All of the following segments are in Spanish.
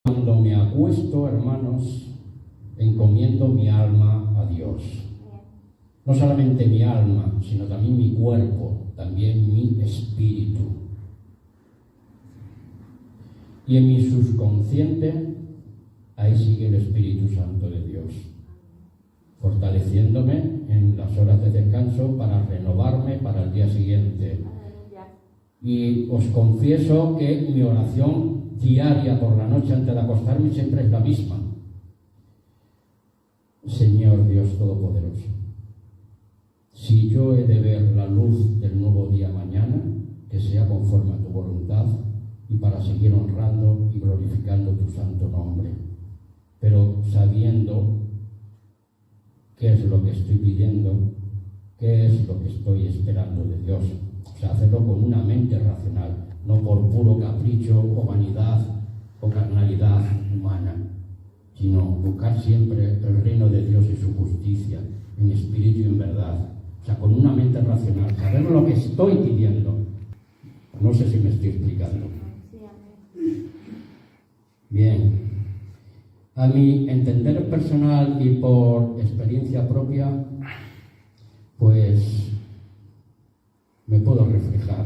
Cuando me acuesto, hermanos, encomiendo mi alma a Dios. No solamente mi alma, sino también mi cuerpo, también mi espíritu. Y en mi subconsciente, ahí sigue el Espíritu Santo de Dios, fortaleciéndome en las horas de descanso para renovarme para el día siguiente. Y os confieso que mi oración diaria por la noche antes de acostarme siempre es la misma. Señor Dios Todopoderoso, si yo he de ver la luz del nuevo día mañana, que sea conforme a tu voluntad y para seguir honrando y glorificando tu santo nombre, pero sabiendo qué es lo que estoy pidiendo, qué es lo que estoy esperando de Dios. O sea, hacerlo con una mente racional, no por puro capricho o vanidad o carnalidad humana, sino buscar siempre el reino de Dios y su justicia, en espíritu y en verdad. O sea, con una mente racional, saber lo que estoy pidiendo. No sé si me estoy explicando. Bien. A mi entender personal y por experiencia propia, pues me puedo reflejar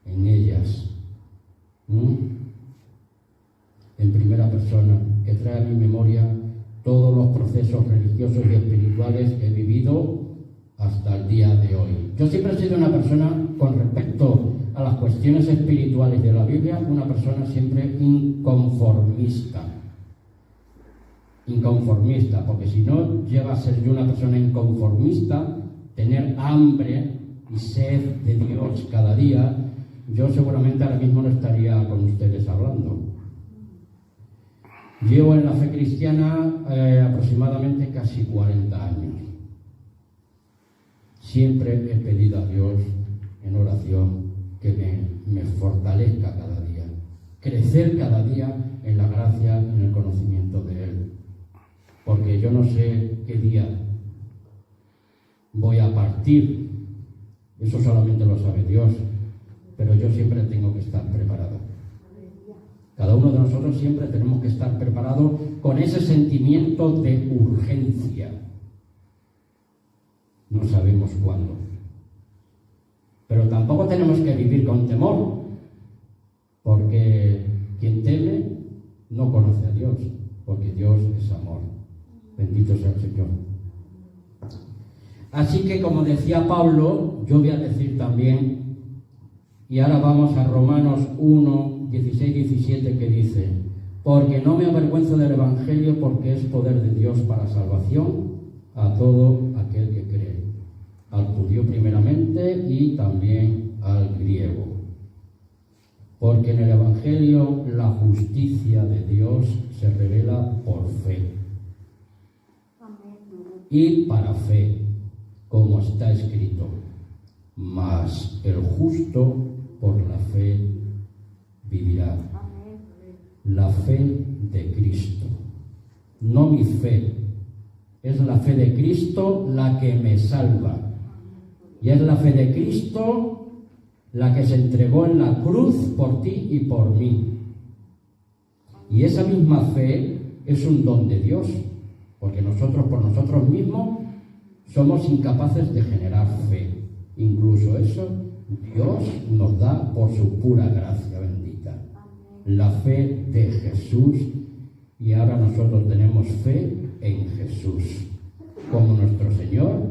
en ellas, en primera persona, que trae a mi memoria todos los procesos religiosos y espirituales que he vivido hasta el día de hoy. Yo siempre he sido una persona, con respecto a las cuestiones espirituales de la Biblia, una persona siempre inconformista, porque si no llega a ser yo una persona inconformista, tener hambre y sed de Dios cada día, yo seguramente ahora mismo no estaría con ustedes hablando. Llevo en la fe cristiana aproximadamente casi 40 años. Siempre he pedido a Dios en oración que me fortalezca cada día, crecer cada día en la gracia y en el conocimiento de Él. Porque yo no sé qué día voy a partir, eso solamente lo sabe Dios, pero yo siempre tengo que estar preparado. Cada uno de nosotros siempre tenemos que estar preparados con ese sentimiento de urgencia. No sabemos cuándo. Pero tampoco tenemos que vivir con temor, porque quien teme no conoce a Dios, porque Dios es amor. Bendito sea el Señor. Así que, como decía Pablo, yo voy a decir también, y ahora vamos a Romanos 1, 16, 17, que dice: porque no me avergüenzo del Evangelio, porque es poder de Dios para salvación a todo aquel que cree, al judío primeramente y también al griego. Porque en el Evangelio la justicia de Dios se revela por fe y para fe, como está escrito: mas el justo por la fe vivirá. La fe de Cristo, no mi fe, es la fe de Cristo la que me salva, y es la fe de Cristo la que se entregó en la cruz por ti y por mí. Y esa misma fe es un don de Dios, porque nosotros por nosotros mismos somos incapaces de generar fe. Incluso eso Dios nos da por su pura gracia bendita. La fe de Jesús, y ahora nosotros tenemos fe en Jesús como nuestro Señor,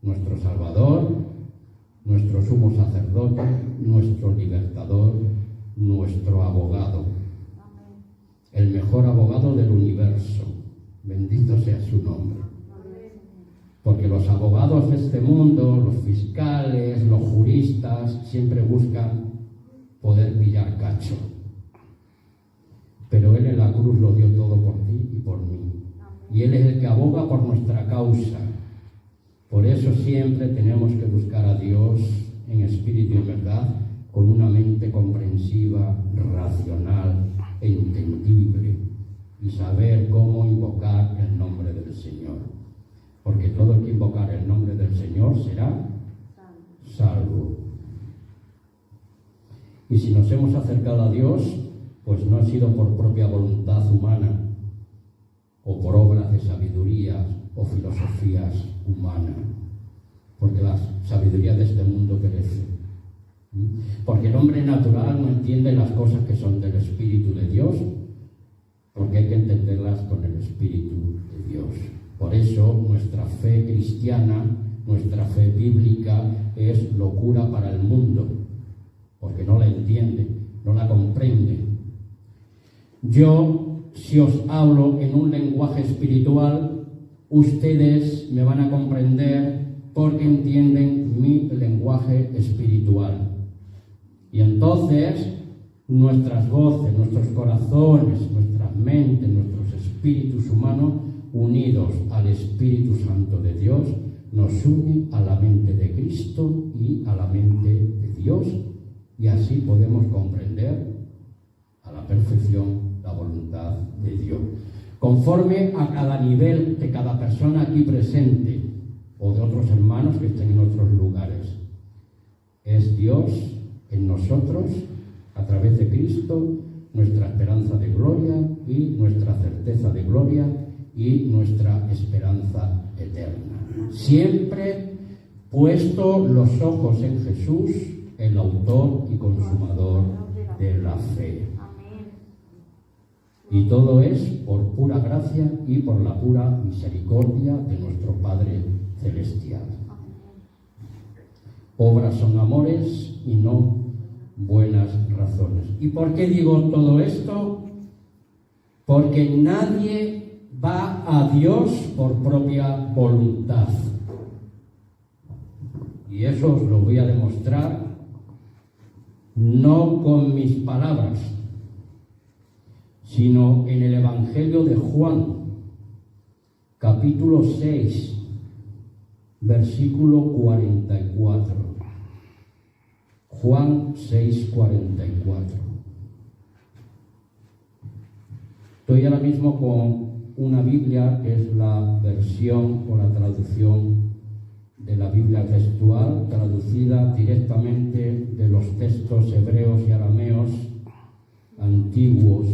nuestro Salvador, nuestro sumo sacerdote, nuestro libertador, nuestro abogado, el mejor abogado del universo. Bendito sea su nombre. Porque los abogados de este mundo, los fiscales, los juristas, siempre buscan poder pillar cacho. Pero Él en la cruz lo dio todo por ti y por mí. Y Él es el que aboga por nuestra causa. Por eso siempre tenemos que buscar a Dios en espíritu y en verdad, con una mente comprensiva, racional e entendible, y saber cómo invocar el nombre del Señor. Porque todo el que invocar el nombre del Señor será salvo. Y si nos hemos acercado a Dios, pues no ha sido por propia voluntad de sabiduría o filosofías humanas, porque la sabiduría de este mundo perece. Porque el hombre natural no entiende las cosas que son del Espíritu de Dios, porque hay que entenderlas con el Espíritu de Dios. Por eso nuestra fe cristiana, nuestra fe bíblica es locura para el mundo, porque no la entiende, no la comprende. Yo, si os hablo en un lenguaje espiritual, ustedes me van a comprender porque entienden mi lenguaje espiritual. Y entonces nuestras voces, nuestros corazones, nuestras mentes, nuestros espíritus humanos, unidos al Espíritu Santo de Dios, nos unen a la mente de Cristo y a la mente de Dios, y así podemos comprender a la perfección la voluntad de Dios, conforme a cada nivel de cada persona aquí presente o de otros hermanos que estén en otros lugares. Es Dios en nosotros, a través de Cristo, nuestra esperanza de gloria y nuestra certeza de gloria y nuestra esperanza eterna. Siempre puesto los ojos en Jesús, el autor y consumador de la fe. Y todo es por pura gracia y por la pura misericordia de nuestro Padre Celestial. Obras son amores y no buenas razones. ¿Y por qué digo todo esto? Porque nadie va a Dios por propia voluntad. Y eso os lo voy a demostrar no con mis palabras, sino en el Evangelio de Juan, capítulo 6, versículo 44. Juan 6, 44. Estoy ahora mismo con una Biblia que es la versión o la traducción de la Biblia textual, traducida directamente de los textos hebreos y arameos antiguos.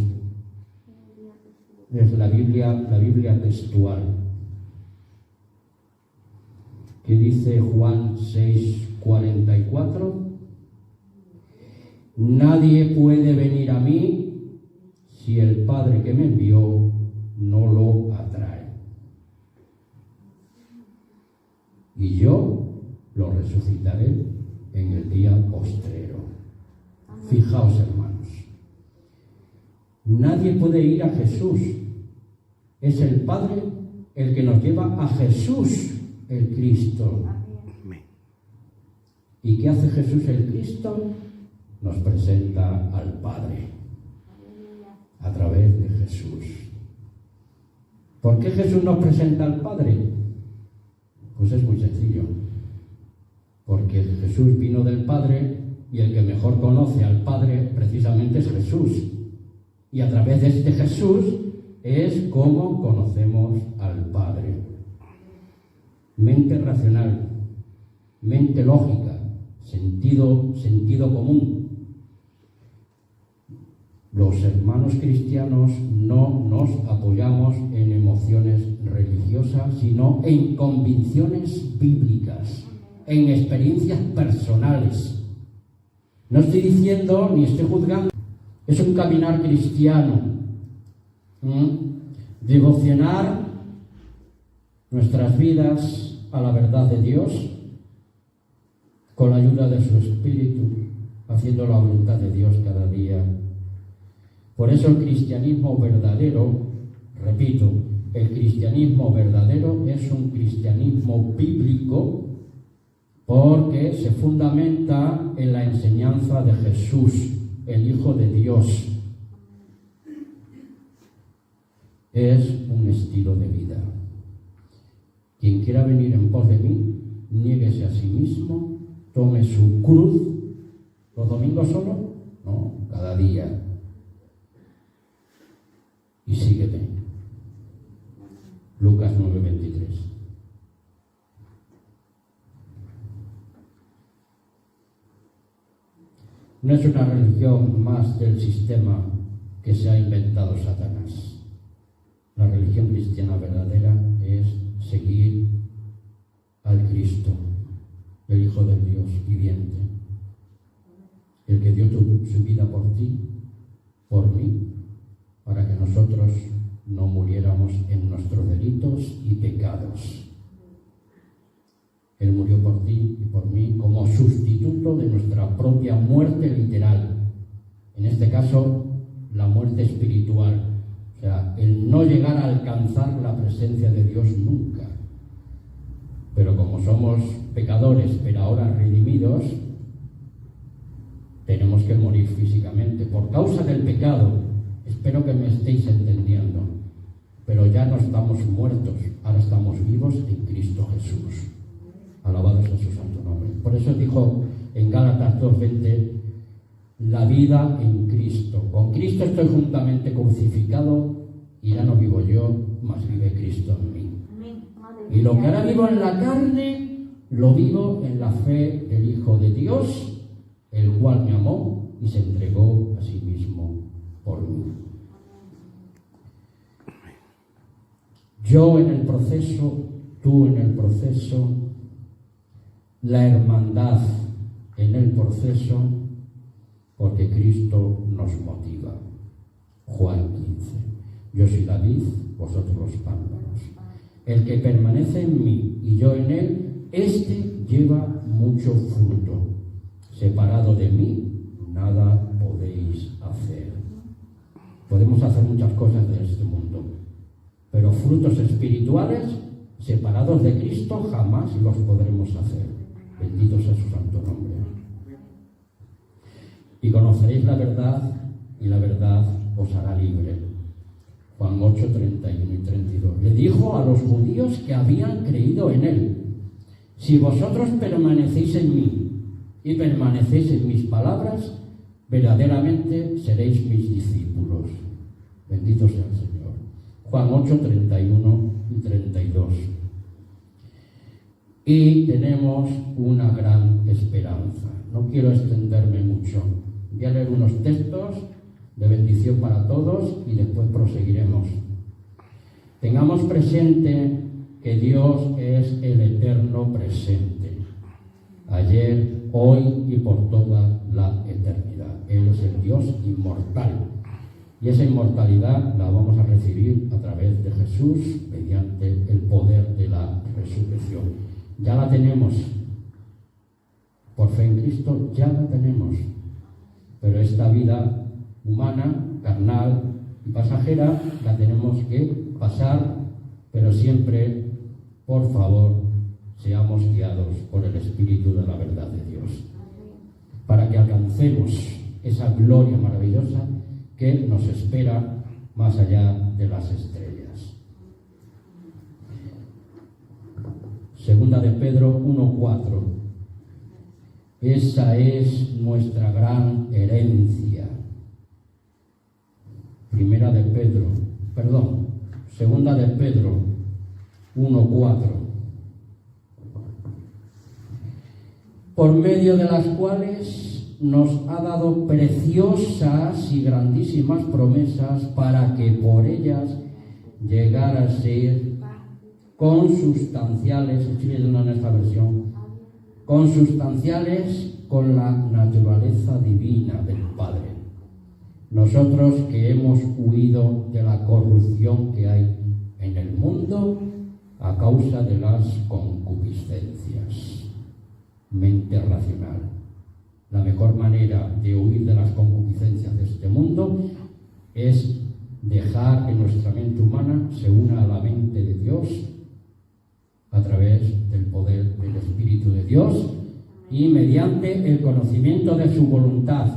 Es la Biblia textual, que dice Juan 6, 44. Nadie puede venir a mí si el Padre que me envió no lo atrae. Y yo lo resucitaré en el día postrero. Fijaos, hermanos. Nadie puede ir a Jesús. Es el Padre el que nos lleva a Jesús, el Cristo. ¿Y qué hace Jesús, el Cristo? Nos presenta al Padre a través de Jesús. ¿Por qué Jesús nos presenta al Padre? Pues es muy sencillo. Porque Jesús vino del Padre y el que mejor conoce al Padre precisamente es Jesús. Y a través de este Jesús es como conocemos al Padre. Mente racional, mente lógica, sentido común. Los hermanos cristianos no nos apoyamos en emociones religiosas, sino en convicciones bíblicas, en experiencias personales. No estoy diciendo ni estoy juzgando. Es un caminar cristiano, devocionar nuestras vidas a la verdad de Dios con la ayuda de su Espíritu, haciendo la voluntad de Dios cada día. Por eso el cristianismo verdadero, repito, el cristianismo verdadero es un cristianismo bíblico porque se fundamenta en la enseñanza de Jesús, el Hijo de Dios. Es un estilo de vida. Quien quiera venir en pos de mí, niéguese a sí mismo, tome su cruz. ¿Los domingos solo? No, cada día. Y sígueme. Lucas 9:23. No es una religión más del sistema que se ha inventado Satanás. La religión cristiana verdadera Cristo, el Hijo del Dios viviente, el que dio su vida por ti, por mí, para que nosotros no muriéramos en nuestros delitos y pecados. Él murió por ti y por mí como sustituto de nuestra propia muerte literal. En este caso, la muerte espiritual. O sea, el no llegar a alcanzar la presencia de Dios nunca. Pero como somos pecadores, pero ahora redimidos, tenemos que morir físicamente por causa del pecado. Espero que me estéis entendiendo. Pero ya no estamos muertos, ahora estamos vivos en Cristo Jesús. Alabado sea su santo nombre. Por eso dijo en Gálatas 2:20, la vida en Cristo. Con Cristo estoy juntamente crucificado y ya no vivo yo, mas vive Cristo en mí. Y lo que ahora vivo en la carne, lo vivo en la fe del Hijo de Dios, el cual me amó y se entregó a sí mismo por mí. Yo en el proceso, tú en el proceso, la hermandad en el proceso, porque Cristo nos motiva. Juan 15. Yo soy la vid, vosotros los pámpanos. El que permanece en mí y yo en él, éste lleva mucho fruto. Separado de mí, nada podéis hacer. Podemos hacer muchas cosas de este mundo, pero frutos espirituales, separados de Cristo, jamás los podremos hacer. Bendito sea su santo nombre. Y conoceréis la verdad, y la verdad os hará libre. Juan 8, 31 y 32. Le dijo a los judíos que habían creído en él: si vosotros permanecéis en mí y permanecéis en mis palabras, verdaderamente seréis mis discípulos. Bendito sea el Señor. Juan 8, 31 y 32. Y tenemos una gran esperanza. No quiero extenderme mucho. Voy a leer unos textos de bendición para todos y después proseguiremos. Tengamos presente que Dios es el eterno presente, ayer, hoy y por toda la eternidad. Él es el Dios inmortal. Y esa inmortalidad la vamos a recibir a través de Jesús mediante el poder de la resurrección. Ya la tenemos. Por fe en Cristo ya la tenemos. Pero esta vida humana, carnal y pasajera la tenemos que pasar, pero siempre, por favor, seamos guiados por el Espíritu de la verdad de Dios, para que alcancemos esa gloria maravillosa que nos espera más allá de las estrellas. Segunda de Pedro 1:4. Esa es nuestra gran herencia. Segunda de Pedro 1:4. Por medio de las cuales nos ha dado preciosas y grandísimas promesas, para que por ellas llegara a ser consustanciales, estoy leyendo en esta versión, consustanciales con la naturaleza divina del Padre. Nosotros que hemos huido de la corrupción que hay en el mundo a causa de las concupiscencias. Mente racional. La mejor manera de huir de las concupiscencias de este mundo es dejar que nuestra mente humana se una a la mente de Dios a través del poder del Espíritu de Dios y mediante el conocimiento de su voluntad.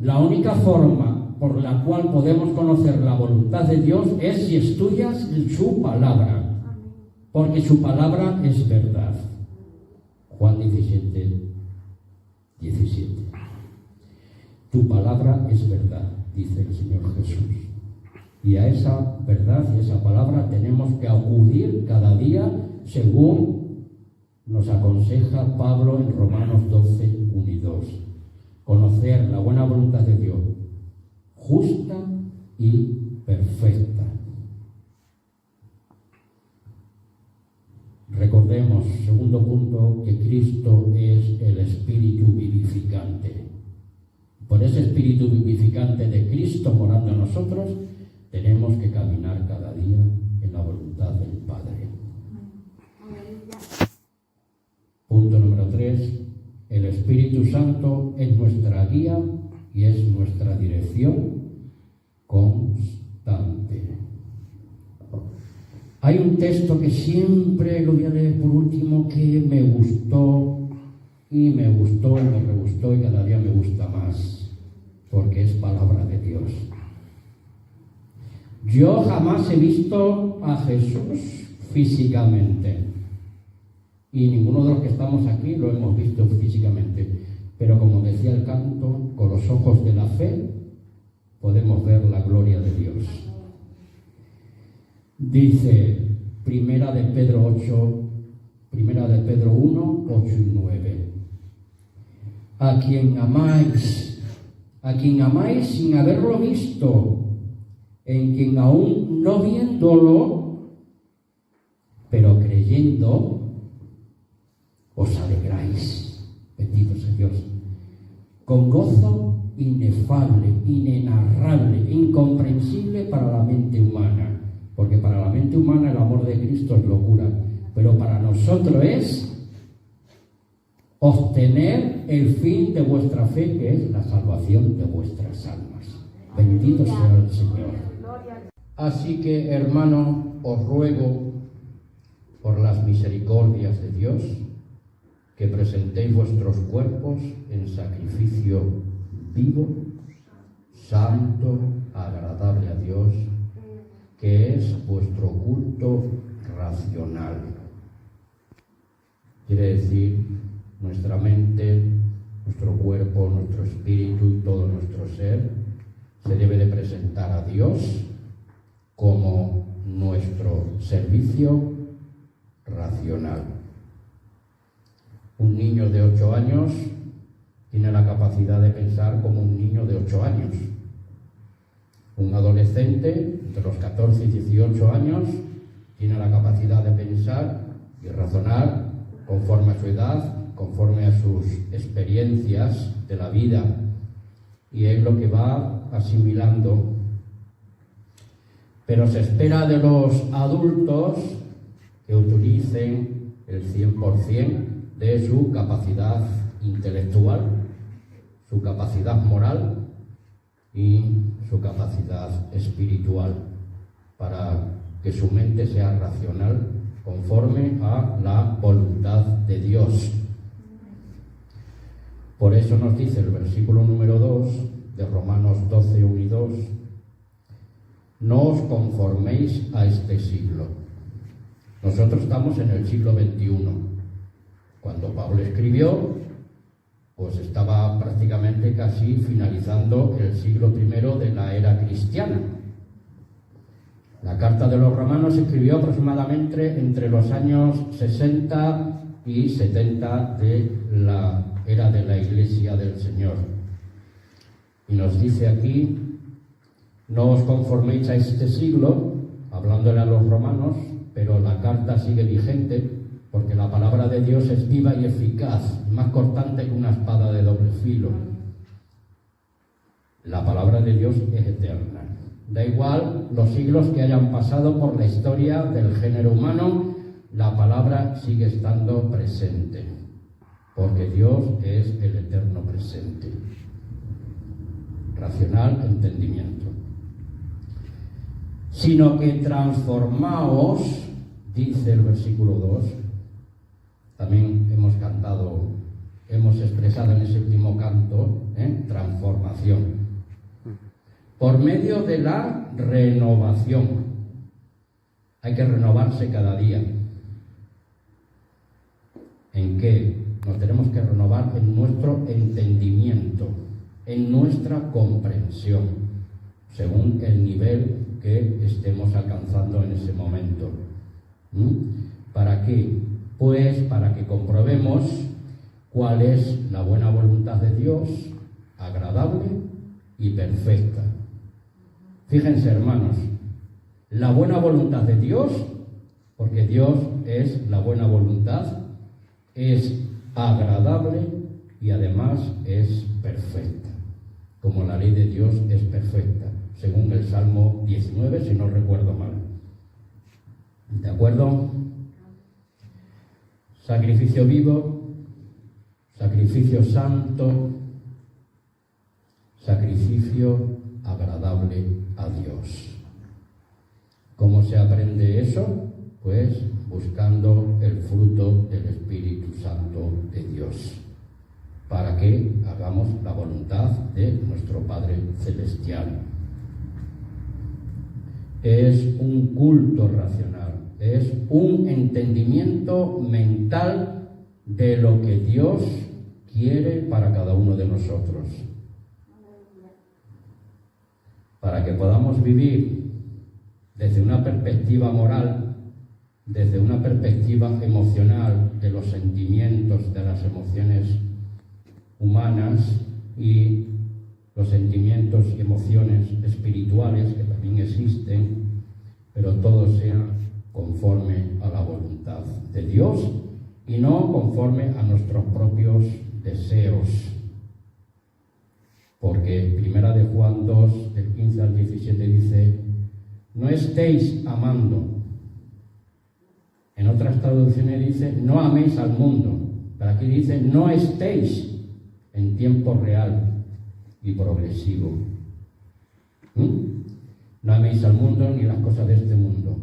La única forma por la cual podemos conocer la voluntad de Dios es si estudias su palabra, porque su palabra es verdad. Juan 17, 17. Tu palabra es verdad, dice el Señor Jesús. Y a esa verdad y a esa palabra tenemos que acudir cada día según nos aconseja Pablo en Romanos 12, 1 y 2. Conocer la buena voluntad de Dios, justa y perfecta. Recordemos, segundo punto, que Cristo es el Espíritu vivificante. Por ese Espíritu vivificante de Cristo morando en nosotros, tenemos que caminar cada día en la voluntad del Padre. Punto número 3. El Espíritu Santo es nuestra guía y es nuestra dirección constante. Hay un texto que siempre lo voy a leer por último, que me gustó y me gustó y me re gustó y cada día me gusta más, porque es palabra de Dios. Yo jamás he visto a Jesús físicamente, y ninguno de los que estamos aquí lo hemos visto físicamente, pero como decía el canto, con los ojos de la fe podemos ver la gloria de Dios. Dice Primera de Pedro 1, 8 y 9. A quien amáis sin haberlo visto, en quien aún no viéndolo, pero creyendo, os alegráis. Bendito sea Dios. Con gozo inefable, inenarrable, incomprensible para la mente humana. Porque para la mente humana el amor de Cristo es locura, pero para nosotros es obtener el fin de vuestra fe, que es la salvación de vuestras almas. Bendito sea el Señor. Así que, hermano, os ruego por las misericordias de Dios que presentéis vuestros cuerpos en sacrificio vivo, santo, agradable a Dios, que es vuestro culto racional. Quiere decir, nuestra mente, nuestro cuerpo, nuestro espíritu y todo nuestro ser se debe de presentar a Dios como nuestro servicio racional. Un niño de 8 años tiene la capacidad de pensar como un niño de 8 años. Un adolescente entre los 14 y 18 años tiene la capacidad de pensar y razonar conforme a su edad, conforme a sus experiencias de la vida, y es lo que va asimilando. Pero se espera de los adultos que utilicen el 100% de su capacidad intelectual, su capacidad moral y su capacidad espiritual, para que su mente sea racional conforme a la voluntad de Dios. Por eso nos dice el versículo número 2 de Romanos 12, 1 y 2: no os conforméis a este siglo. Nosotros estamos en el siglo XXI. Cuando Pablo escribió, pues estaba prácticamente casi finalizando el siglo I de la era cristiana. La carta de los romanos se escribió aproximadamente entre los años 60 y 70 de la era de la Iglesia del Señor. Y nos dice aquí: no os conforméis a este siglo, hablándole a los romanos, pero la carta sigue vigente, porque la palabra de Dios es viva y eficaz, más cortante que una espada de doble filo. La palabra de Dios es eterna. Da igual los siglos que hayan pasado por la historia del género humano, la palabra sigue estando presente, porque Dios es el eterno presente. Racional, entendimiento. Sino que transformaos, dice el versículo 2, también hemos cantado, hemos expresado en ese último canto, transformación, por medio de la renovación. Hay que renovarse cada día. ¿En qué? Nos tenemos que renovar en nuestro entendimiento, en nuestra comprensión, según el nivel que estemos alcanzando en ese momento. ¿Para qué? Pues para que comprobemos cuál es la buena voluntad de Dios, agradable y perfecta. Fíjense, hermanos, la buena voluntad de Dios porque Dios es la buena voluntad, es agradable y además es perfecta, como la ley de Dios es perfecta, según el Salmo 19, si no recuerdo mal. ¿De acuerdo? Sacrificio vivo, sacrificio santo, sacrificio agradable a Dios. ¿Cómo se aprende eso? Pues buscando el fruto del Espíritu Santo de Dios, para que hagamos la voluntad de nuestro Padre Celestial. Es un culto racional, es un entendimiento mental de lo que Dios quiere para cada uno de nosotros, para que podamos vivir desde una perspectiva moral, desde una perspectiva emocional de los sentimientos, de las emociones humanas y los sentimientos y emociones espirituales que también existen, pero todo sea conforme a la voluntad de Dios y no conforme a nuestros propios deseos. Porque Primera de Juan 2, del 15 al 17 dice: no estéis amando. En otras traducciones dice: no améis al mundo. Pero aquí dice: no estéis en tiempo real y progresivo. No améis al mundo ni las cosas de este mundo,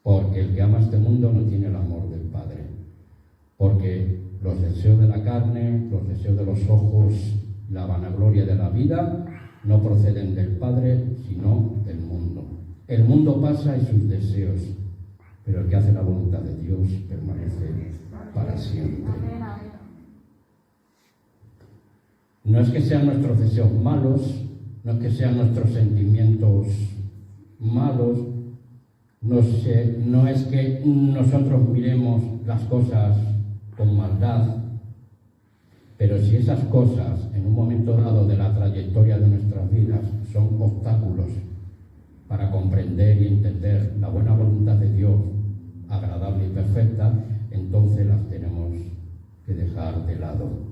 porque el que ama este mundo no tiene el amor del Padre. Porque los deseos de la carne, los deseos de los ojos, la vanagloria de la vida no proceden del Padre, sino del mundo. El mundo pasa y sus deseos, pero el que hace la voluntad de Dios permanece para siempre. No es que sean nuestros deseos malos, no es que sean nuestros sentimientos malos, no es que nosotros miremos las cosas con maldad, pero si esas cosas en un momento dado de la trayectoria de nuestras vidas son obstáculos para comprender y entender la buena voluntad de Dios, agradable y perfecta, entonces las tenemos que dejar de lado.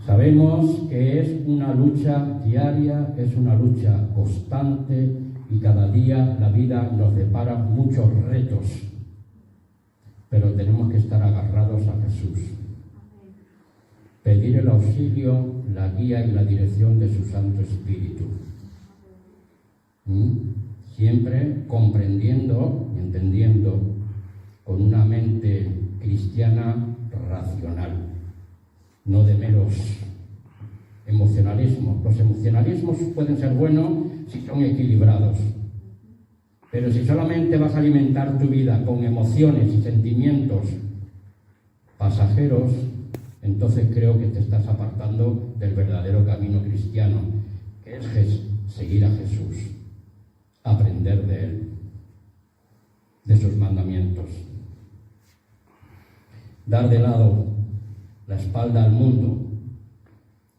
Sabemos que es una lucha diaria, es una lucha constante y cada día la vida nos depara muchos retos, pero tenemos que estar agarrados a Jesús. Pedir el auxilio, la guía y la dirección de su Santo Espíritu. Siempre comprendiendo y entendiendo con una mente cristiana racional, no de meros emocionalismos. Los emocionalismos pueden ser buenos si son equilibrados, pero si solamente vas a alimentar tu vida con emociones y sentimientos pasajeros, entonces creo que te estás apartando del verdadero camino cristiano, que es seguir a Jesús, aprender de Él, de sus mandamientos, dar de lado la espalda al mundo.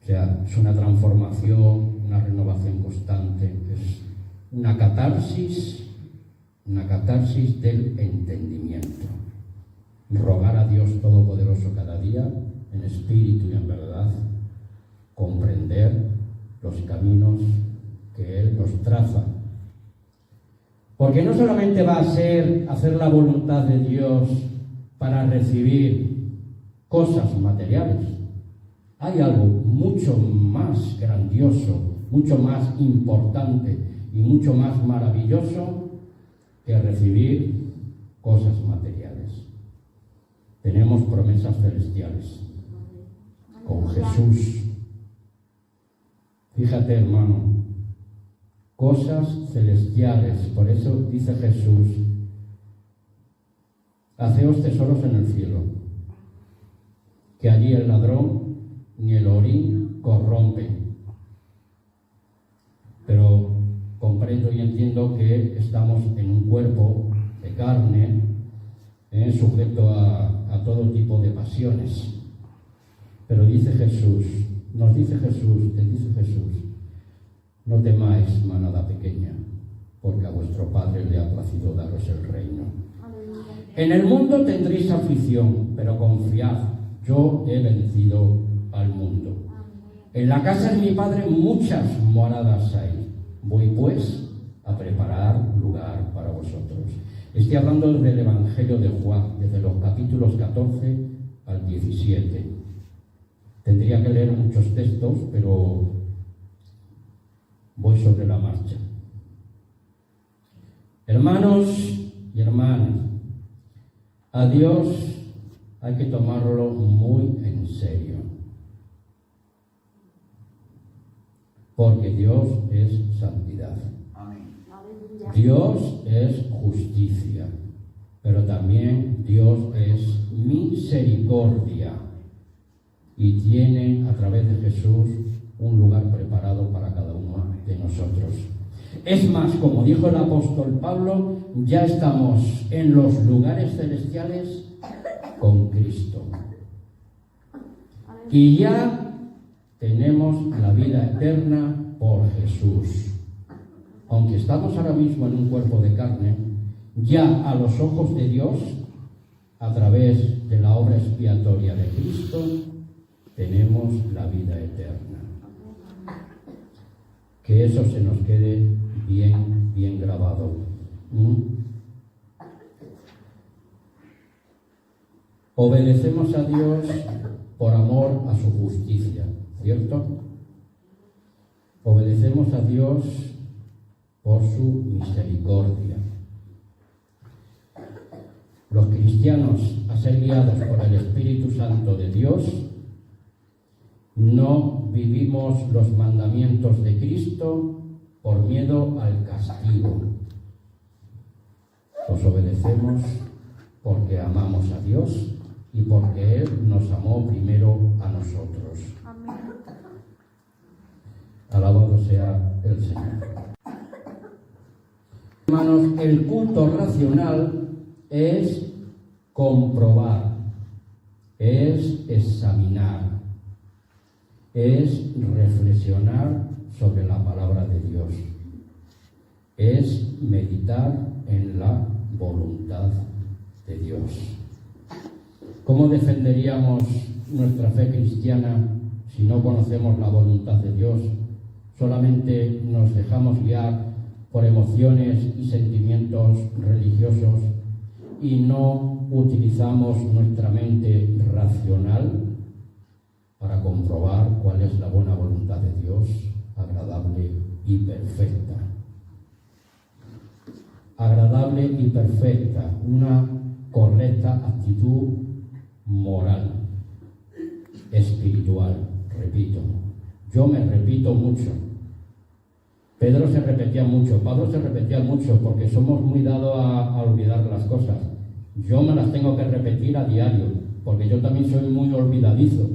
O sea, es una transformación, una renovación constante, es una catarsis del entendimiento. Rogar a Dios Todopoderoso cada día, en espíritu y en verdad, comprender los caminos que Él nos traza. Porque no solamente va a ser hacer la voluntad de Dios para recibir cosas materiales. Hay algo mucho más grandioso, mucho más importante y mucho más maravilloso que recibir cosas materiales. Tenemos promesas celestiales con Jesús. Fíjate, hermano, cosas celestiales. Por eso dice Jesús: haceos tesoros en el cielo, que allí el ladrón ni el orín corrompe. Pero comprendo y entiendo que estamos en un cuerpo de carne, sujeto a todo tipo de pasiones. Pero dice Jesús, te dice Jesús, no temáis, manada pequeña, porque a vuestro Padre le ha placido daros el reino. En el mundo tendréis aflicción, pero confiad, yo he vencido al mundo. En la casa de mi Padre muchas moradas hay. Voy pues a preparar lugar para vosotros. Estoy hablando del Evangelio de Juan, desde los capítulos 14 al 17. Tendría que leer muchos textos, pero voy sobre la marcha. Hermanos y hermanas, a Dios hay que tomarlo muy en serio, porque Dios es santidad. Dios es justicia, pero también Dios es misericordia y tiene a través de Jesús un lugar preparado para cada uno de nosotros. Es más, como dijo el apóstol Pablo, ya estamos en los lugares celestiales con Cristo. Y ya tenemos la vida eterna por Jesús. Aunque estamos ahora mismo en un cuerpo de carne, ya a los ojos de Dios, a través de la obra expiatoria de Cristo, tenemos la vida eterna. Que eso se nos quede bien grabado. Obedecemos a Dios por amor a su justicia, ¿cierto? Obedecemos a Dios por su misericordia. Los cristianos, a ser guiados por el Espíritu Santo de Dios, no vivimos los mandamientos de Cristo por miedo al castigo. Los obedecemos porque amamos a Dios y porque Él nos amó primero a nosotros. Amén. Alabado sea el Señor. Hermanos, el culto racional es comprobar, es examinar, es reflexionar sobre la palabra de Dios, es meditar en la voluntad de Dios. ¿Cómo defenderíamos nuestra fe cristiana si no conocemos la voluntad de Dios? Solamente nos dejamos guiar por emociones y sentimientos religiosos y no utilizamos nuestra mente racional para comprobar cuál es la buena voluntad de Dios, agradable y perfecta. Agradable y perfecta, una correcta actitud moral, espiritual, repito. Yo me repito mucho. Pedro se repetía mucho, Pablo se repetía mucho, porque somos muy dados a olvidar las cosas. Yo me las tengo que repetir a diario, porque yo también soy muy olvidadizo.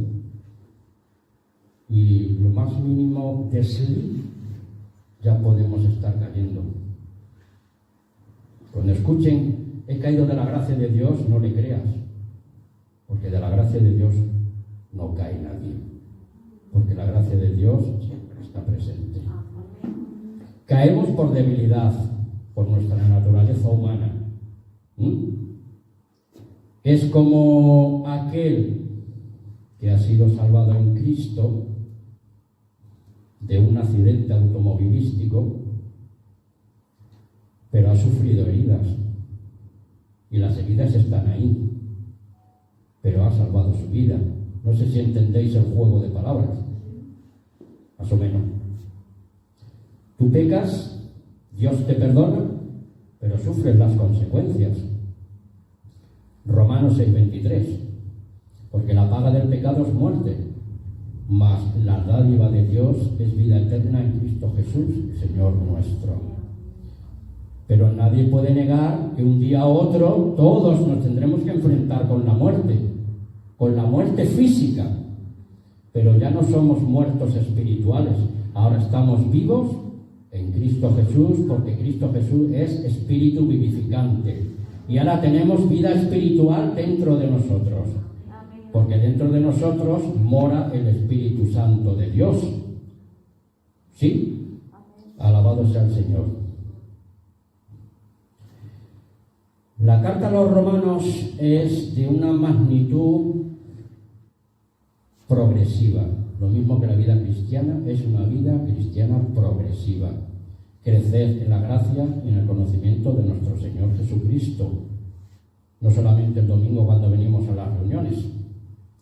Y lo más mínimo desliz ya podemos estar cayendo. Cuando escuchen, he caído de la gracia de Dios, no le creas, porque de la gracia de Dios no cae nadie, porque la gracia de Dios siempre está presente. Caemos por debilidad, por nuestra naturaleza humana. Es como aquel que ha sido salvado en Cristo de un accidente automovilístico, pero ha sufrido heridas, y las heridas están ahí, pero ha salvado su vida. No sé si entendéis el juego de palabras, más o menos. Tú pecas, Dios te perdona, pero sufres las consecuencias. Romanos 6:23, porque la paga del pecado es muerte, mas la dádiva de Dios es vida eterna en Cristo Jesús, Señor nuestro. Pero nadie puede negar que un día u otro todos nos tendremos que enfrentar con la muerte física, pero ya no somos muertos espirituales, ahora estamos vivos en Cristo Jesús, porque Cristo Jesús es espíritu vivificante, y ahora tenemos vida espiritual dentro de nosotros, porque dentro de nosotros mora el Espíritu Santo de Dios. ¿Sí? Alabado sea el Señor. La carta a los romanos es de una magnitud progresiva. Lo mismo que la vida cristiana, es una vida cristiana progresiva. Crecer en la gracia y en el conocimiento de nuestro Señor Jesucristo. No solamente el domingo cuando venimos a las reuniones,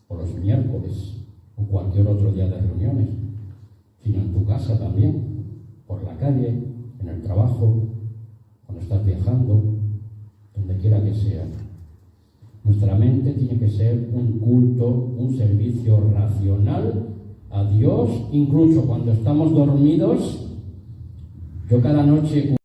o los miércoles, o cualquier otro día de reuniones, sino en tu casa también, por la calle, en el trabajo, cuando estás viajando, donde quiera que sea. Nuestra mente tiene que ser un culto, un servicio racional a Dios, incluso cuando estamos dormidos. Yo cada noche